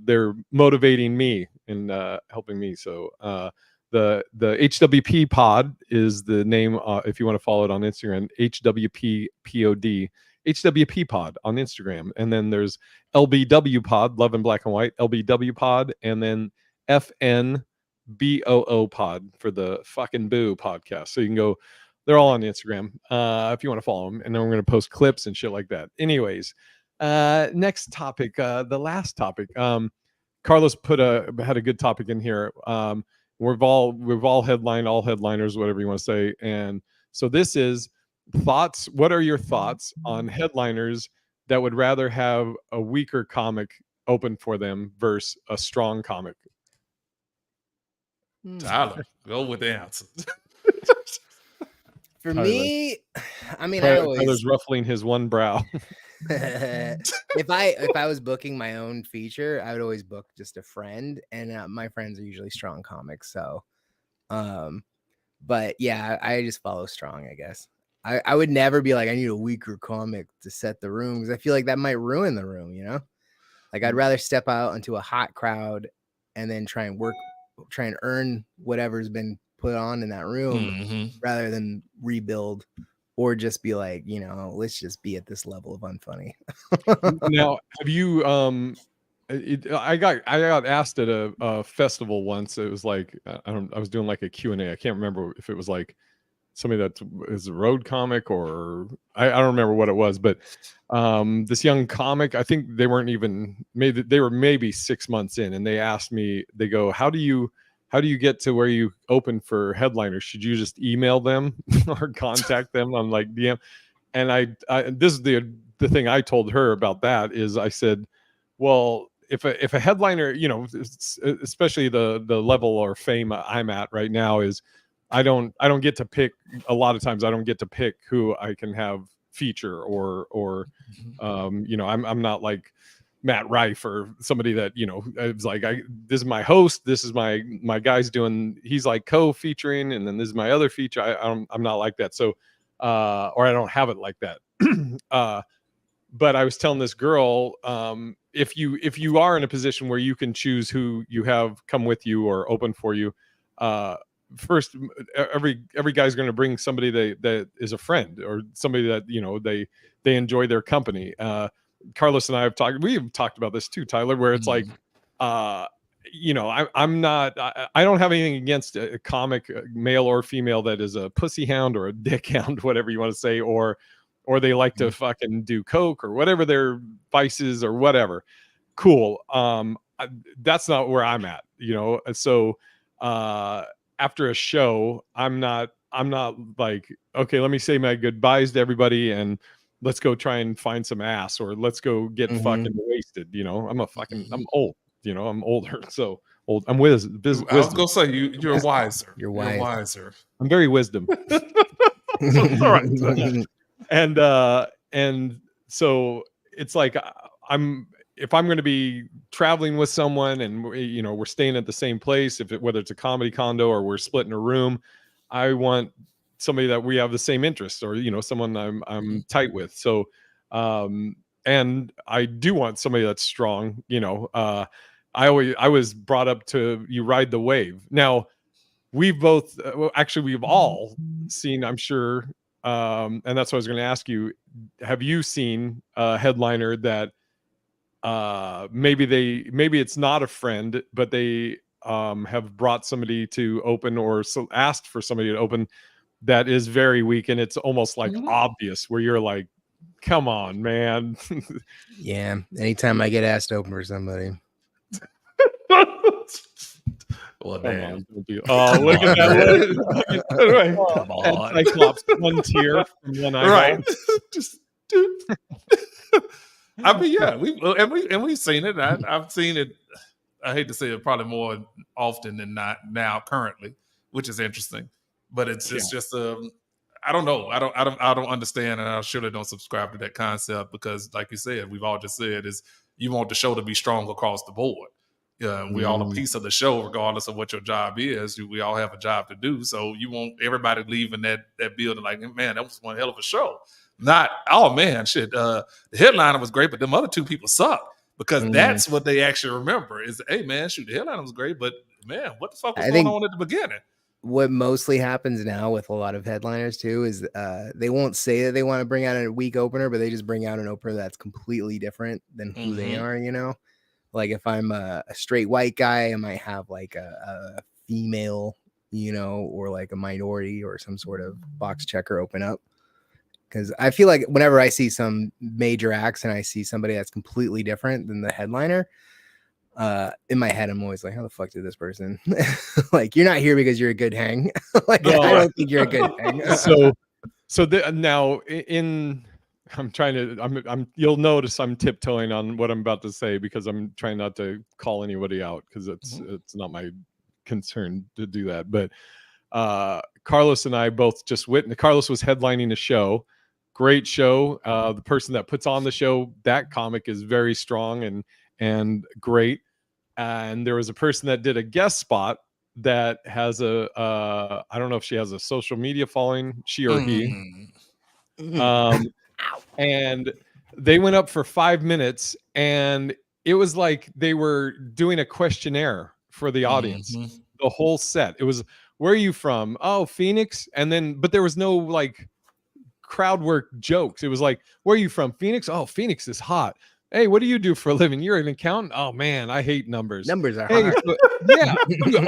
They're motivating me and helping me. So the HWP Pod is the name. If you want to follow it on Instagram, HWP POD. HWP Pod on Instagram, and then there's LBW Pod, Love in Black and White, LBW Pod, and then FNBOO Pod for the fucking Boo podcast. So you can go, they're all on Instagram if you want to follow them, and then we're going to post clips and shit like that. Anyways, next topic, the last topic. Carlos had a good topic in here. We've all headlined, all headliners, whatever you want to say, and so this is thoughts. What are your thoughts on headliners that would rather have a weaker comic open for them versus a strong comic? Tyler, go with the answer. For Tyler. me, I mean, I always Tyler's ruffling his one brow. if I was booking my own feature, I would always book just a friend, and my friends are usually strong comics. So, but yeah, I just follow strong, I guess. I would never be like, I need a weaker comic to set the room, because I feel like that might ruin the room, you know? Like, I'd rather step out into a hot crowd and then try and earn whatever's been put on in that room rather than rebuild or just be like, you know, let's just be at this level of unfunny. Now, have you I got asked at a festival once. It was like I was doing like a Q&A. I can't remember if it was like somebody that is a road comic or I don't remember what it was, but this young comic, I think they weren't even they were maybe 6 months in, and they asked me, they go, how do you get to where you open for headliners? Should you just email them or contact them on like DM? And I this is the thing I told her about that is I said, well, if a headliner, you know, especially the level or fame I'm at right now, is I don't get to pick. A lot of times I don't get to pick who I can have feature or you know, I'm not like Matt Rife or somebody that, you know, it's like this is my host, this is my guy's doing, he's like co-featuring, and then this is my other feature. I'm not like that. So or I don't have it like that. But I was telling this girl, if you are in a position where you can choose who you have come with you or open for you, first every guy's going to bring somebody that is a friend or somebody that, you know, they enjoy their company. Carlos and I have talked about this too, Tyler, where it's like, you know, I don't have anything against a comic, male or female, that is a pussy hound or a dick hound, whatever you want to say, or they like to fucking do coke or whatever their vices or whatever. Cool. That's not where I'm at, you know? So, after a show, I'm not like, okay, let me say my goodbyes to everybody and let's go try and find some ass, or let's go get fucking wasted. You know, I'm old, you know, I'm older. So old. I'm wisdom. I was gonna say you're wiser. You're wiser. I'm very wisdom. All right. And so it's like if I'm going to be traveling with someone and, you know, we're staying at the same place, whether it's a comedy condo or we're splitting a room, I want somebody that we have the same interests, or, you know, someone I'm tight with. So, and I do want somebody that's strong, you know. I was brought up to, you ride the wave. Now, we've both, we've all seen, I'm sure, and that's what I was going to ask you. Have you seen a headliner that maybe it's not a friend, but they have brought somebody to open, or asked for somebody to open, that is very weak, and it's almost like obvious, where you're like, come on, man. Yeah, anytime I get asked to open for somebody. Well, damn. Oh, look at that. Right. Come on. Cyclops, one tear from one eye. Right. Just I mean, yeah, we've seen it. I've seen it. I hate to say it, probably more often than not now currently, which is interesting. But it's just I don't know. I don't understand, and I surely don't subscribe to that concept, because, like you said, we've all just said, is you want the show to be strong across the board. We all a piece of the show, regardless of what your job is. We all have a job to do. So you want everybody leaving that building like, man, that was one hell of a show. Not, oh man, shit. The headliner was great, but them other two people suck. Because that's what they actually remember is, hey man, shoot, the headliner was great, but man, what the fuck was going on at the beginning? What mostly happens now with a lot of headliners too is they won't say that they want to bring out a weak opener, but they just bring out an opener that's completely different than who they are, you know? Like if I'm a straight white guy, I might have like a female, you know, or like a minority or some sort of box checker open up. Because I feel like whenever I see some major acts and I see somebody that's completely different than the headliner, in my head, I'm always like, how the fuck did this person? Like, you're not here because you're a good hang. Like, I don't think you're a good hang. Now I'm trying to, you'll notice I'm tiptoeing on what I'm about to say because I'm trying not to call anybody out because it's not my concern to do that. But Carlos and I both just witnessed, Carlos was headlining a show. Great show. The person that puts on the show, that comic is very strong and great. And there was a person that did a guest spot that has I don't know if she has a social media following, she or he. And they went up for 5 minutes, and it was like they were doing a questionnaire for the audience. The whole set. It was, where are you from? Oh, Phoenix. And then, but there was no like crowd work jokes. It was like, where are you from? Phoenix? Oh, Phoenix is hot. Hey, what do you do for a living? You're an accountant? Oh man, I hate numbers. Numbers are hard. Yeah,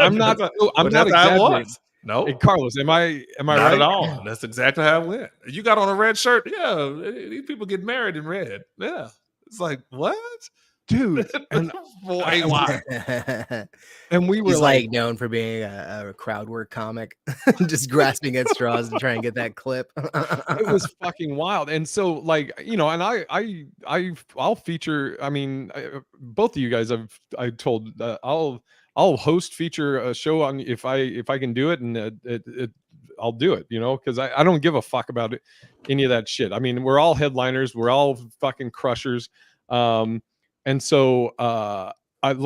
I'm not exaggerating. No, hey, Carlos, am I not right at all? That's exactly how it went. You got on a red shirt. Yeah, these people get married in red. Yeah, it's like what, dude? And why? And we were He's like known for being a crowd work comic, just grasping at straws and trying to get that clip. It was fucking wild. And so, like, you know, and I'll feature. I mean, both of you guys, I told I'll feature a show on if I can do it, and I'll do it, you know, because I don't give a fuck about it, any of that shit. I mean, we're all headliners, we're all fucking crushers, and so I've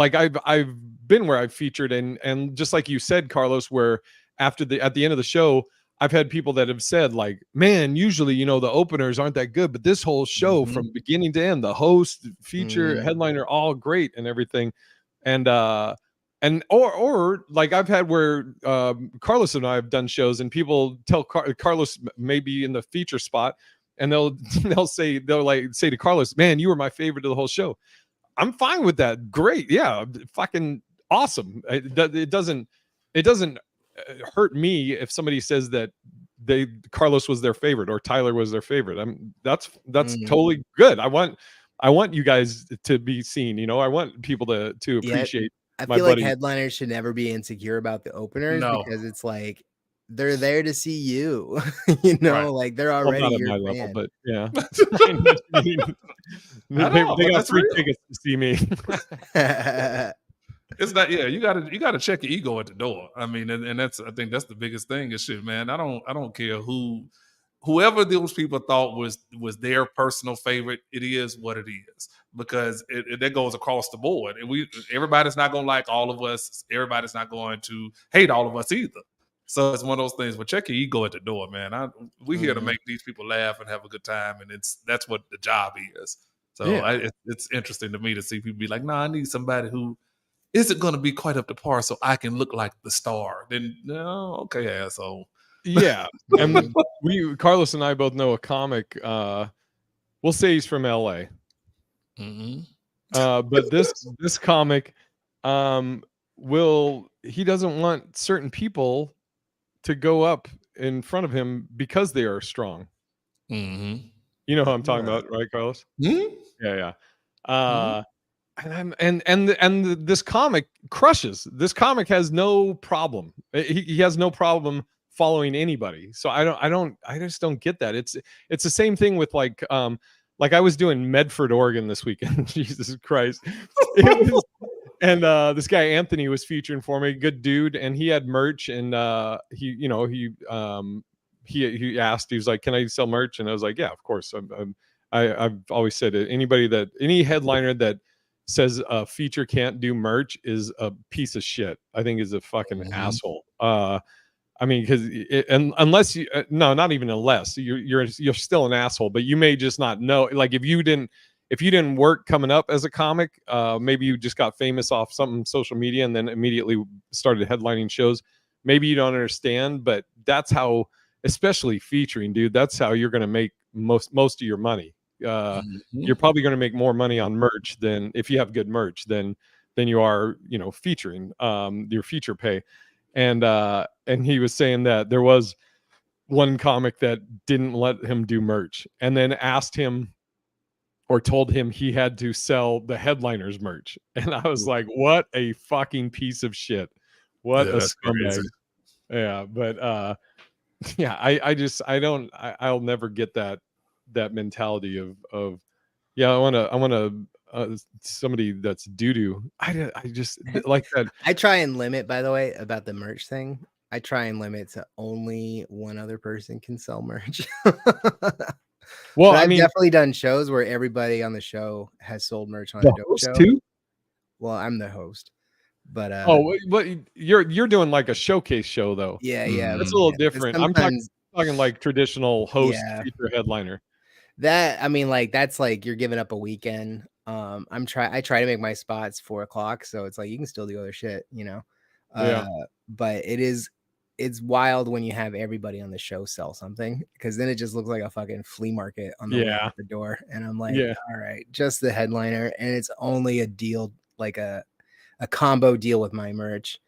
been where I've featured, and just like you said, Carlos, where at the end of the show, I've had people that have said like, man, usually, you know, the openers aren't that good, but this whole show from beginning to end, the host, feature, headliner, all great and everything. And or like I've had where Carlos and I have done shows and people tell Carlos maybe in the feature spot, and they'll say to Carlos, man, you were my favorite of the whole show. I'm fine with that. Great. Yeah. Fucking awesome. It doesn't hurt me if somebody says that Carlos was their favorite or Tyler was their favorite. That's totally good. I want you guys to be seen, you know, I want people to appreciate. I feel like headliners should never be insecure about the openers because it's like they're there to see you, you know, like they're already your fan. Level, but yeah, they got free tickets to see me. It's not, yeah. You gotta check your ego at the door. I mean, and that's, I think that's the biggest thing. Is shit, man. I don't care whoever those people thought was their personal favorite. It is what it is, because that goes across the board. And everybody's not gonna like all of us. Everybody's not going to hate all of us either. So it's one of those things. But check your ego at the door, man. We're here to make these people laugh and have a good time, and that's what the job is. So it's interesting to me to see people be like, "Nah, I need somebody who isn't going to be quite up to par, so I can look like the star." Then, no, okay, asshole. Yeah, and Carlos and I both know a comic. We'll say he's from LA, but this comic, he doesn't want certain people to go up in front of him because they are strong. You know who I'm talking about, right, Carlos? Yeah. And this comic crushes. This comic has no problem. He has no problem following anybody. So I just don't get that. It's the same thing with like I was doing Medford, Oregon this weekend. Jesus Christ. And this guy Anthony was featuring for me, good dude, and he had merch, and he asked, he was like, "Can I sell merch?" And I was like, "Yeah, of course." I've always said it. Any headliner that says a feature can't do merch is a piece of shit. I think is a fucking asshole. I mean, because unless you, no, not even unless you're still an asshole, but you may just not know. Like if you didn't work coming up as a comic, maybe you just got famous off something social media and then immediately started headlining shows. Maybe you don't understand, but that's how, especially featuring, dude. That's how you're going to make most of your money. You're probably going to make more money on merch than if you have good merch than you are, featuring your feature pay. And he was saying that there was one comic that didn't let him do merch and then asked him or told him he had to sell the headliners merch. And I was like, what a fucking piece of shit. What a scumbag. Yeah. But yeah, I'll never get that mentality of yeah, I want to somebody that's doo-doo. I just like that. I try and limit, by the way, about the merch thing. I try and limit to only one other person can sell merch. Well, I've definitely done shows where everybody on the show has sold merch on a dope show too. Well, I'm the host, but but you're doing like a showcase show though. Yeah, that's a little different. I'm talking like traditional host feature headliner. That, I mean, like that's like you're giving up a weekend. I try to make my spots 4:00, so it's like you can still do other shit, but it's wild when you have everybody on the show sell something, because then it just looks like a fucking flea market on the way out the door. And I'm like, all right, just the headliner, and it's only a deal, like a combo deal with my merch.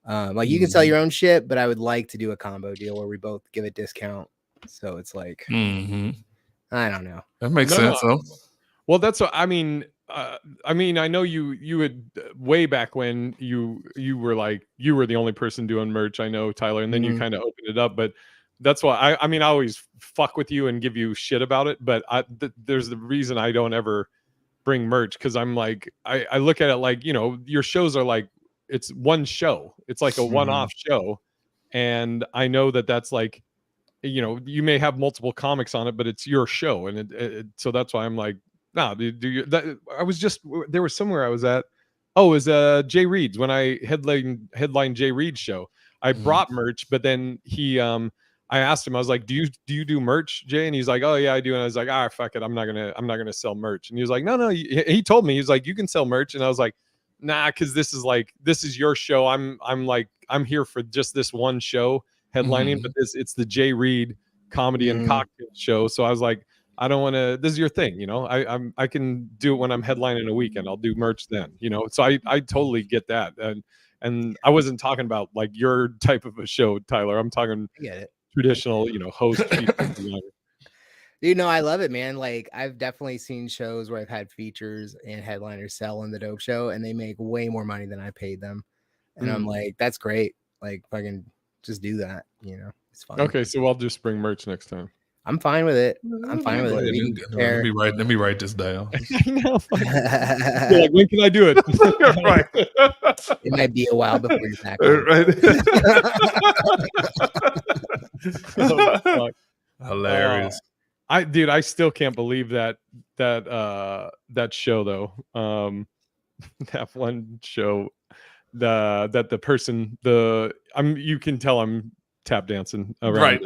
Like you can sell your own shit, but I would like to do a combo deal where we both give a discount. So it's like, I don't know. That makes sense, though. Well, that's what I mean. I know you would way back when you were like you were the only person doing merch. I know, Tyler, and then you kind of opened it up. But that's why I always fuck with you and give you shit about it. But there's the reason I don't ever bring merch, because I'm like I look at it like, your shows are like it's one show. It's like a one-off show, and I know that's like, you may have multiple comics on it, but it's your show, and so that's why I'm like, no, I was just, there was somewhere I was at. Oh, it was Jay Reed's, when I headline Jay Reed's show. I brought merch, but then I asked him, I was like, do you do merch, Jay? And he's like, oh yeah, I do. And I was like, fuck it, I'm not gonna sell merch. And he was like, no, he told me, he's like, you can sell merch. And I was like, nah, because this is your show. I'm here for just this one show headlining, but it's the Jay Reed comedy and cocktail show. So I was like, I don't want to, this is your thing, I can do it when I'm headlining a weekend. I'll do merch then, so I totally get that. And I wasn't talking about like your type of a show, Tyler. I'm talking traditional, host. Dude, no, I love it, man. Like I've definitely seen shows where I've had features and headliners sell in the dope show, and they make way more money than I paid them. And I'm like, that's great. Like fucking just do that, it's fine. Okay, so I'll just bring merch next time. I'm fine with it. I'm fine with it. Let me write this down. I know. Like, when can I do it? Right. It might be a while before you're back. Right. Hilarious. I still can't believe that show though. That one show, that the person, you can tell I'm tap dancing around, right?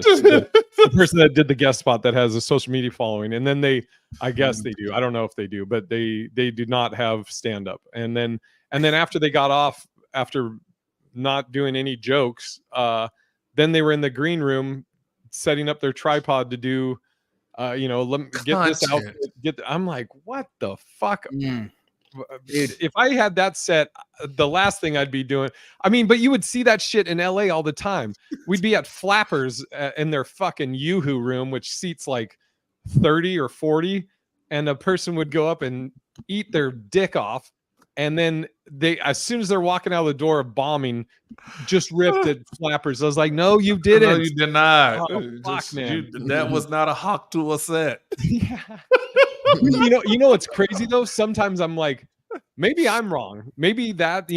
The person that did the guest spot that has a social media following, and then I guess they do. I don't know if they do, but they do not have stand up. And then after they got off, after not doing any jokes, then they were in the green room setting up their tripod to do, let me get this out. I'm like, what the fuck? Dude, if I had that set, the last thing I'd be doing, but you would see that shit in LA all the time. We'd be at Flappers in their fucking Yoo-hoo room, which seats like 30 or 40, and a person would go up and eat their dick off, and then as soon as they're walking out of the door of bombing, just ripped at Flappers. I was like, no, you didn't. No, you did not. Oh, fuck, man. That was not a hawk to a set. Yeah. You know what's crazy though? Sometimes I'm like, maybe I'm wrong. Maybe that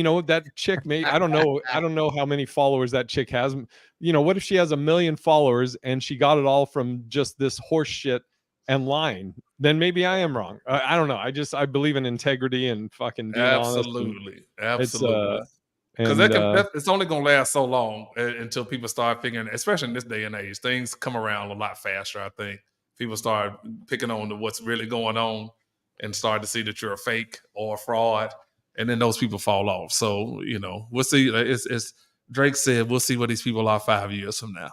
chick, I don't know how many followers that chick has. What if she has 1 million followers and she got it all from just this horse shit and lying, then maybe I am wrong. I don't know. I believe in integrity and fucking being honest. Absolutely. Because it's only gonna last so long until people start figuring, especially in this day and age, things come around a lot faster. I think people start picking on to what's really going on and start to see that you're a fake or a fraud, and then those people fall off. So we'll see. It's Drake said, we'll see where these people are 5 years from now.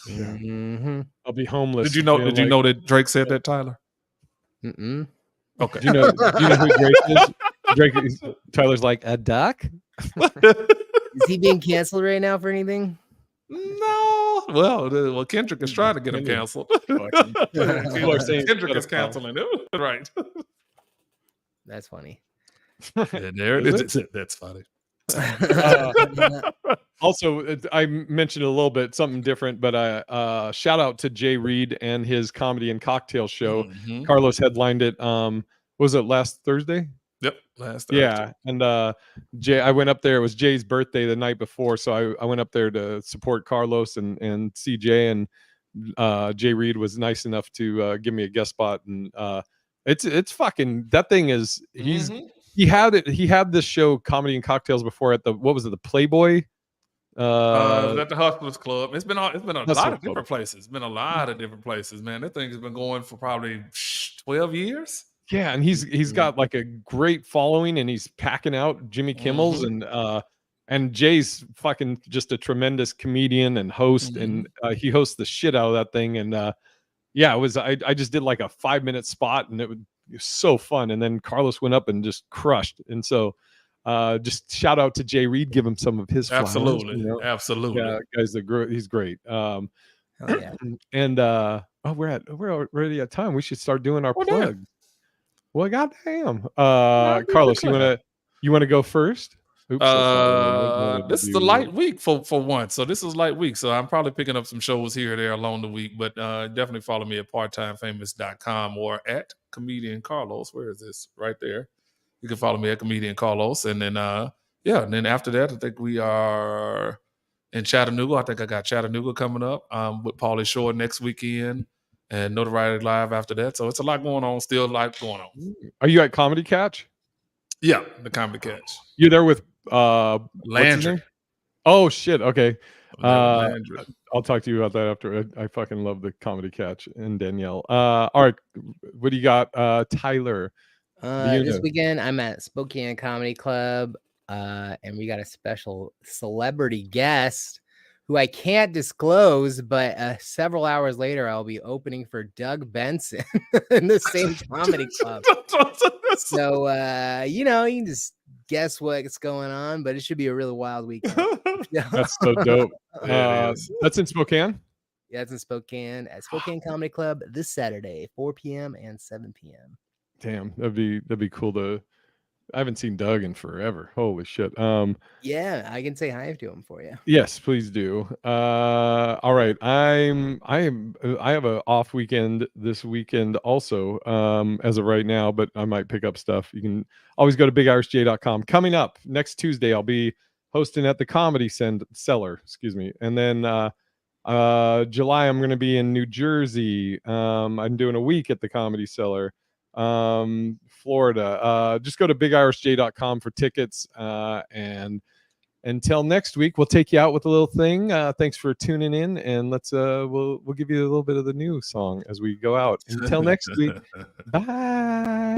Mm-hmm. I'll be homeless. Did you know that Drake said that, Tyler? Mm-mm. Okay. Do you know who Drake is? Tyler's like, a duck? Is he being canceled right now for anything? No. Well, Kendrick is trying to get him canceled. People are saying Kendrick is canceling him. Right. That's funny. And there it is. That's funny. Also, I mentioned a little bit something different, but shout out to Jay Reed and his comedy and cocktail show. Mm-hmm. Carlos headlined it. Was it last Thursday? Yep, last Thursday. Yeah, and Jay, I went up there. It was Jay's birthday the night before, so I went up there to support Carlos and CJ, and Jay Reed was nice enough to give me a guest spot, and it's fucking, that thing is he had this show Comedy and Cocktails before at the the Playboy. At the Hustlers Club. It's been a lot of different places. It's been a lot of different places, man. That thing has been going for probably 12 years. Yeah, and he's got like a great following, and he's packing out Jimmy Kimmel's, and Jay's fucking just a tremendous comedian and host, and he hosts the shit out of that thing. And yeah, it was I just did like a 5-minute spot, and it was so fun. And then Carlos went up and just crushed. And so just shout out to Jay Reed, give him some of his flowers, absolutely. Yeah, guys, he's great. Yeah. And we're already at time. We should start doing our plugs. Well, goddamn, Carlos, you wanna go first? Oops, this is the light week for once. So this is light week. So I'm probably picking up some shows here or there along the week, but definitely follow me at parttimefamous.com or at Comedian Carlos. Where is this? Right there. You can follow me at Comedian Carlos. And then and then after that, I think we are in Chattanooga. I think I got Chattanooga coming up with Pauly Shore next weekend. And Notoriety Live after that. So it's a lot going on, still a lot going on. Are you at Comedy Catch? Yeah, the Comedy Catch. You're there with Landry. Oh shit, okay. Landry. I'll talk to you about that after. I fucking love the Comedy Catch and Danielle. All right, what do you got, Tyler? This weekend I'm at Spokane Comedy Club, and we got a special celebrity guest who I can't disclose, but several hours later, I'll be opening for Doug Benson in the same comedy club. So, you can just guess what's going on, but it should be a really wild weekend. That's so dope. That's in Spokane? Yeah, it's in Spokane at Spokane Comedy Club this Saturday, 4 p.m. and 7 p.m. Damn, that'd be cool to. I haven't seen Doug in forever. Holy shit. Yeah, I can say hi to him for you. Yes, please do. All right. I have an off weekend this weekend also, as of right now, but I might pick up stuff. You can always go to bigirishj.com. Coming up next Tuesday, I'll be hosting at the Comedy Cellar, and then July I'm going to be in New Jersey. I'm doing a week at the Comedy Cellar. Florida. Just go to bigirishj.com for tickets, and until next week, we'll take you out with a little thing. Thanks for tuning in, and we'll give you a little bit of the new song as we go out. Until next week, bye.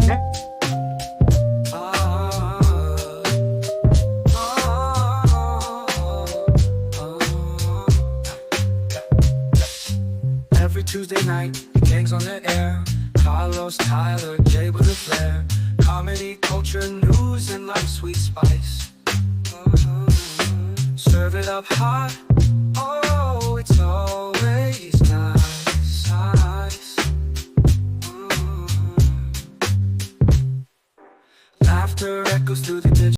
Every Tuesday night, the gang's on the air. Carlos, Tyler, Jay with a flair. Comedy, culture, news, and life, sweet spice. Serve it up hot. Oh, it's always nice. Laughter echoes through the digital.